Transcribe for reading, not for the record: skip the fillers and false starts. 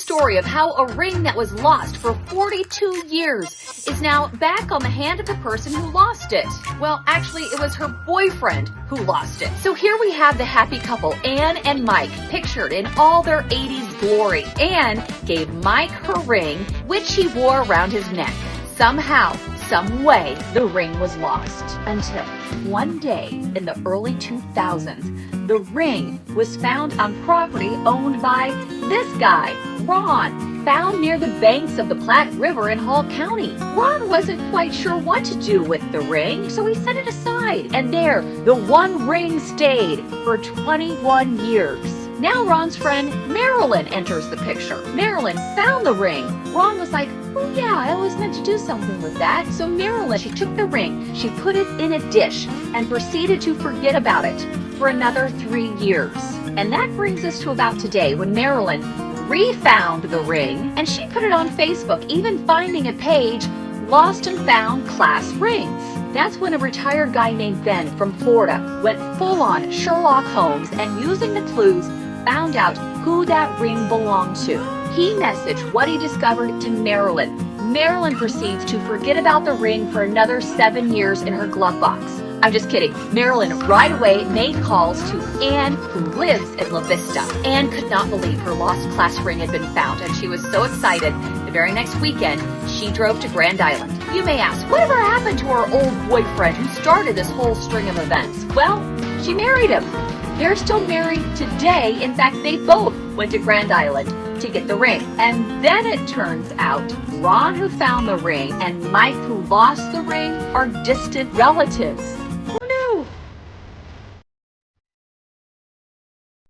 story of how a ring that was lost for 42 years is now back on the hand of the person who lost it. Well, actually, it was her boyfriend who lost it. So here we have the happy couple, Anne and Mike, pictured in all their 80s glory. Anne gave Mike her ring, which he wore around his neck. Somehow, some way, the ring was lost. Until one day in the early 2000s, the ring was found on property owned by this guy, Ron, found near the banks of the Platte River in Hall County. Ron wasn't quite sure what to do with the ring, so he set it aside. And there, the one ring stayed for 21 years. Now Ron's friend Marilyn enters the picture. Marilyn found the ring. Ron was like, oh yeah, I always meant to do something with that. So Marilyn, she took the ring, she put it in a dish, and proceeded to forget about it for another 3 years. And that brings us to about today, when Marilyn refound the ring, and she put it on Facebook, even finding a page, Lost and Found Class Rings. That's when a retired guy named Ben from Florida went full on Sherlock Holmes and, using the clues, found out who that ring belonged to. He messaged what he discovered to Marilyn. Marilyn proceeds to forget about the ring for another 7 years in her glove box. I'm just kidding. Marilyn right away made calls to Anne, who lives in La Vista. Anne could not believe her lost class ring had been found, and she was so excited. The very next weekend, she drove to Grand Island. You may ask, whatever happened to her old boyfriend who started this whole string of events? Well, she married him. They're still married today. In fact, they both went to Grand Island to get the ring. And then it turns out Ron, who found the ring, and Mike, who lost the ring, are distant relatives.